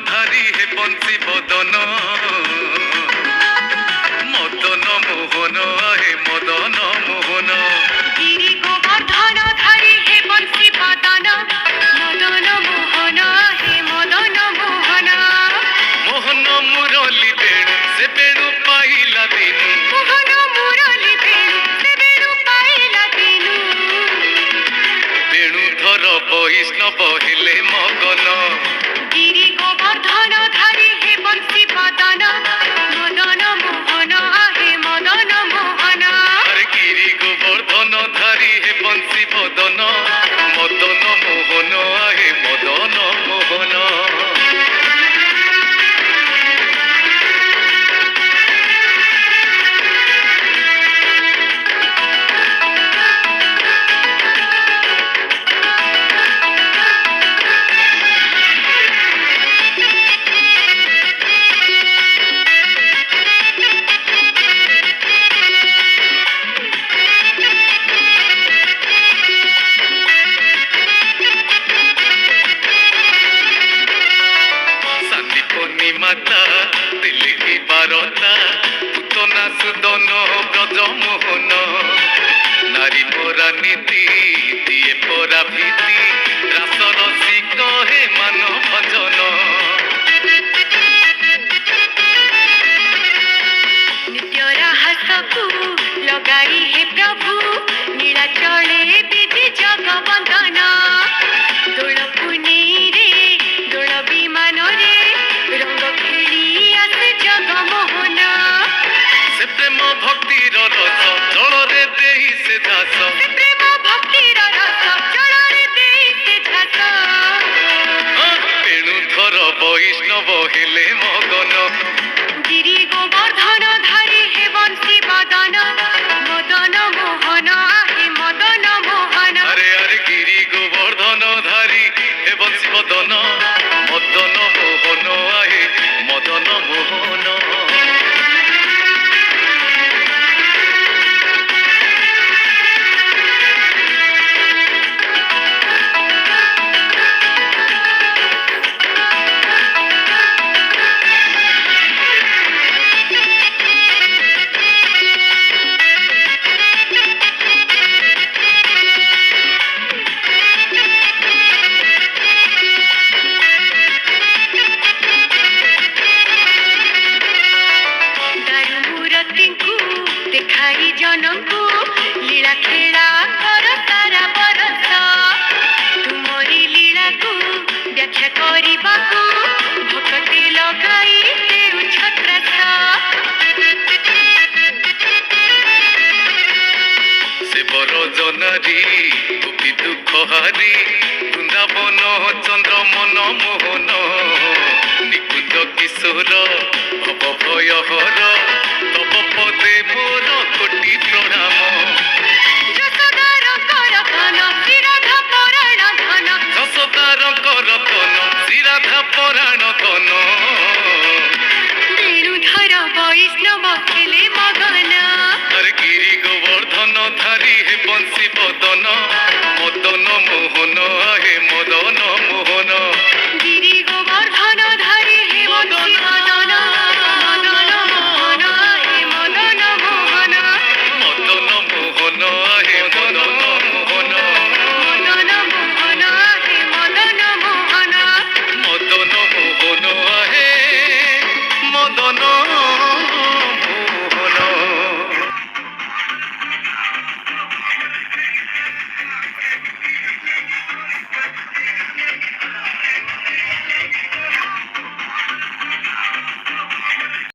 ধারী হে বংশী বদন মদন মোহন হে মদন মোহন গিরি গোবর্ধন ধারী হে বংশী বদন মদন মোহন হে মদন মোহন মোহন মুরলী বেণু সে বেণু পাইলা দিনু মোহন মুরলী বেণু সে বেণু পাইলা দিনু বেণুধর বৈষ্ণব হেলে মগন গিরি গোবর্ধন ধারী হে বংশী বদন মদন মোহন হে মদন মোহন আরে গিরি গোবর্ধন ধারী হে বংশী বদন মদন মোহন হে মদন মোহন মাতা দিল্লি কি বারতা পুতনা সুদন ব্রজ মোহন নারী পরা নীতি দিয়ে পরা ভীতি রাস রসিক হে মান ভজন नित्य राहसकु लगाई हे प्रभु नीलाचले विधि जगवंदन दोल पुनेरे दोल विमान रे रंग खेली आसे जगमोहन से प्रेम भक्तिर रस जलरे देहि से झास से प्रेम भक्तिर रस जलरे देहि से झास बेणुधर वैष्णव हेले मगन गिरि गोवर्धन धारी हे बंशी बदन मदन मोहन हे मदन मोहन अरे अरे गिरी गोवर्धन धारी हे बंशी बदन मदन मोहन आहे मदन मोहन देखाई जनकु लीला खेला कर सारा बरस तुमरी लीला को व्याख्या करिबाकु भक्ति लगाई देउ छत्रस से बर जनारी गोपी दुख हारी वृंदावन चंद्र मन मोहन निकुंज किशोर भव भय हर तब पदे मोर कोटि प्रणाम जसदार कर धन श्रीराधा पराण धन जसदार कर धन श्रीराधा पराण धन वेणुधर वैष्णव खेले मगन अरे गिरी गोवर्धन धारी हे बंशी बदन